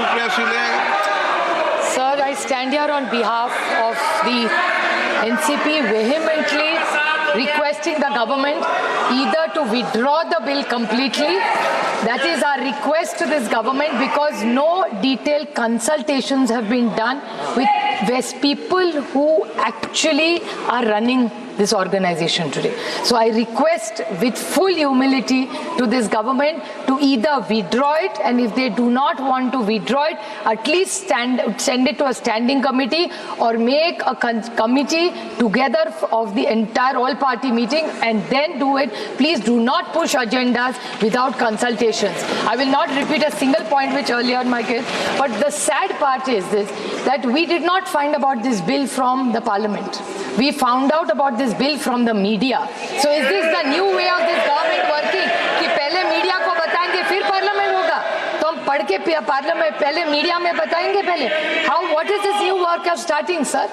Supriya Sule. Sir, I stand here on behalf of the NCP vehemently requesting the government either to withdraw the bill completely. That is our request to this government, because no detailed consultations have been done with people who actually are running this organization today. So I request with full humility to this government to either withdraw it, and if they do not want to withdraw it, at least send it to a standing committee or make a committee together of the entire all-party meeting and then do it. Please do not push agendas without consultations. I will not repeat a single point which earlier my kid, but the sad part is this, that we did not find about this bill from the parliament. We found out about this bill from the media. So is this the new way of this government working? कि पहले media को बताएंगे फिर parliament होगा, तो हम पढ़ के पार्लियामेंट पहले मीडिया में बताएंगे पहले. How? What is this new work of starting, sir?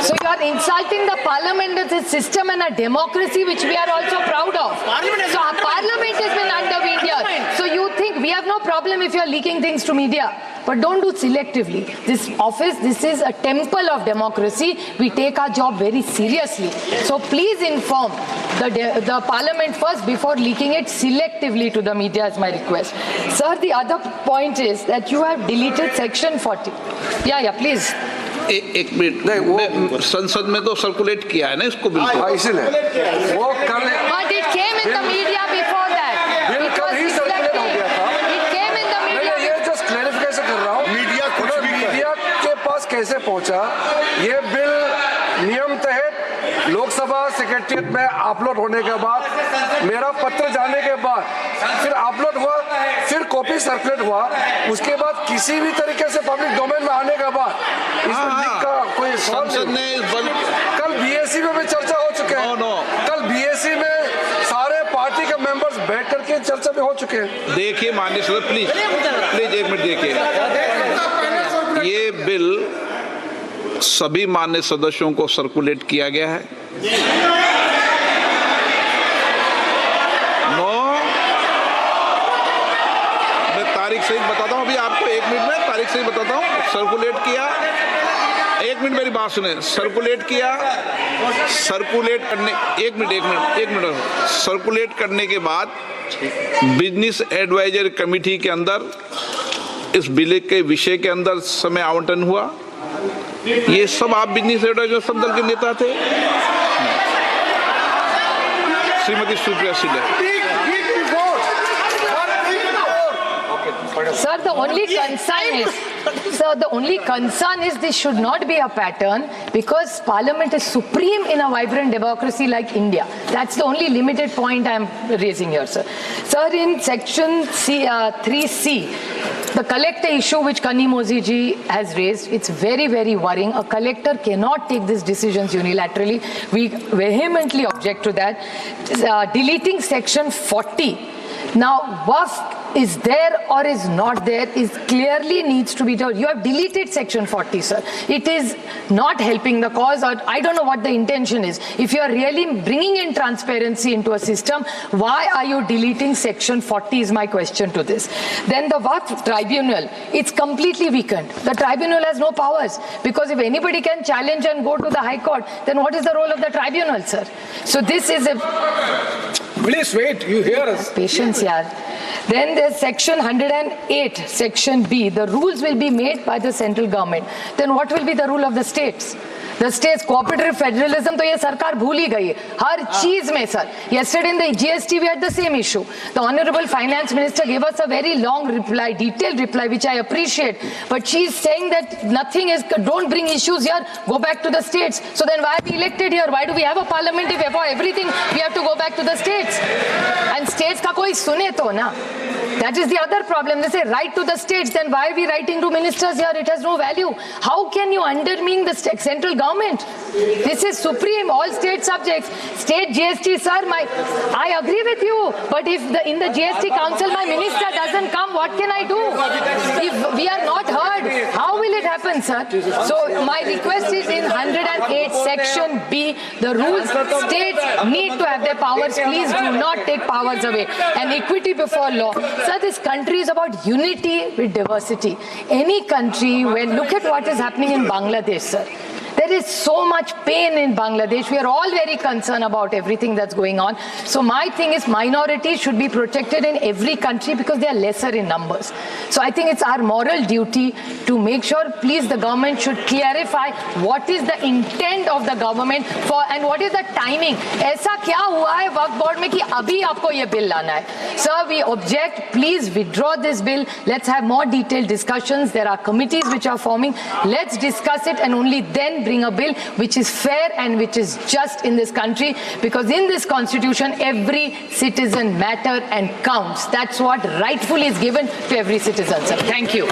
So you are insulting the parliament as a system and a democracy which we are also proud of. So our parliament has been undermined here. So you think we have no problem if you are leaking things to media? But don't do selectively. This office, this is a temple of democracy. We take our job very seriously. So please inform the parliament first before leaking it selectively to the media, is my request. Sir, the other point is that you have deleted section 40. Yeah, please. एक minute, संसद में तो circulate किया है ना इसको bill को. इसलिए वो कल. But it came in the media before that. Bill कल ही सर्कुलेट हो गया था. It came in the media. मैं ये जस्ट क्लैरिफिकेशन कर रहा हूँ. मीडिया के पास कैसे पहुँचा? ये बिल नियम तहत लोकसभा सेक्रेटरिएट में अपलोड होने के बाद, मेरा पत्र जाने के बाद, फिर अपलोड हुआ, फिर कॉपी सर्कुलेट हुआ, उसके बाद किसी भी तरीके से पब्लिक डोमेन में आने के बाद इस बिल का कोई संसद ने कल बीएससी में भी चर्चा हो चुके हैं. कल बीएससी में सारे पार्टी के मेंबर्स बैठ करके चर्चा में हो चुके हैं. देखिए माननीय सदस्य, प्लीज एक मिनट देखिए. ये बिल सभी माननीय सदस्यों को सर्कुलेट किया गया है. मैं तारीख सही बताता हूँ अभी आपको, एक मिनट में तारीख सही बताता हूँ. सर्कुलेट किया, एक मिनट मेरी बात सुने. सर्कुलेट किया, सर्कुलेट करने, एक मिनट सर्कुलेट करने के बाद बिजनेस एडवाइजरी कमेटी के अंदर इस बिल के विषय के अंदर समय आवंटन हुआ. ये सब आप बिजनेस एडवाइजर सब दल के नेता थे. Shrimati Supriya Sule. Sir, the only concern is this should not be a pattern, because Parliament is supreme in a vibrant democracy like India. That's the only limited point I am raising here, sir. Sir, in section 3C, the collector issue which Kanni Mozi ji has raised, it's very, very worrying. A collector cannot take these decisions unilaterally. We vehemently object to that. Deleting section 40. Now, WAF is there or is not there is clearly needs to be told. You have deleted section 40, sir. It is not helping the cause, or I don't know what the intention is. If you are really bringing in transparency into a system, why are you deleting section 40 is my question to this. Then the WAF tribunal, it's completely weakened. The tribunal has no powers, because if anybody can challenge and go to the High Court, then what is the role of the tribunal, sir? So this is a... Please wait, you hear us. Patience, yaar. Then there's section 108, section B. The rules will be made by the central government. Then what will be the rule of the states? The states, cooperative federalism, तो ये सरकार भूल ही गई है हर चीज में, sir. Yesterday in the GST we had the same issue. The Honorable Finance Minister gave us a very long reply, detailed reply, which I appreciate. But she is saying that nothing is, don't bring issues here, go back to the states. So then why are we elected here? Why do we have a parliament if for everything we have to go back to the states? And states का कोई सुने तो ना. That is the other problem. They say write to the states, then why are we writing to ministers here? It has no value. How can you undermine the central government government. This is supreme, all state subjects. State GST, sir, I agree with you. But if in the GST council my minister doesn't come, what can I do? If we are not heard, how will it happen, sir? So my request is in 108 section B, the rules states need to have their powers. Please do not take powers away. And equity before law. Sir, this country is about unity with diversity. Any country, when look at what is happening in Bangladesh, sir. There is so much pain in Bangladesh. We are all very concerned about everything that's going on. So my thing is minorities should be protected in every country because they are lesser in numbers. So I think it's our moral duty to make sure, please, the government should clarify what is the intent of the government for and what is the timing. ऐसा क्या हुआ है वक्फ board में कि अभी आपको ये bill लाना है? Sir, we object. Please withdraw this bill. Let's have more detailed discussions. There are committees which are forming. Let's discuss it and only then bring a bill which is fair and which is just in this country, because in this constitution every citizen matters and counts. That's what rightfully is given to every citizen, sir. Thank you.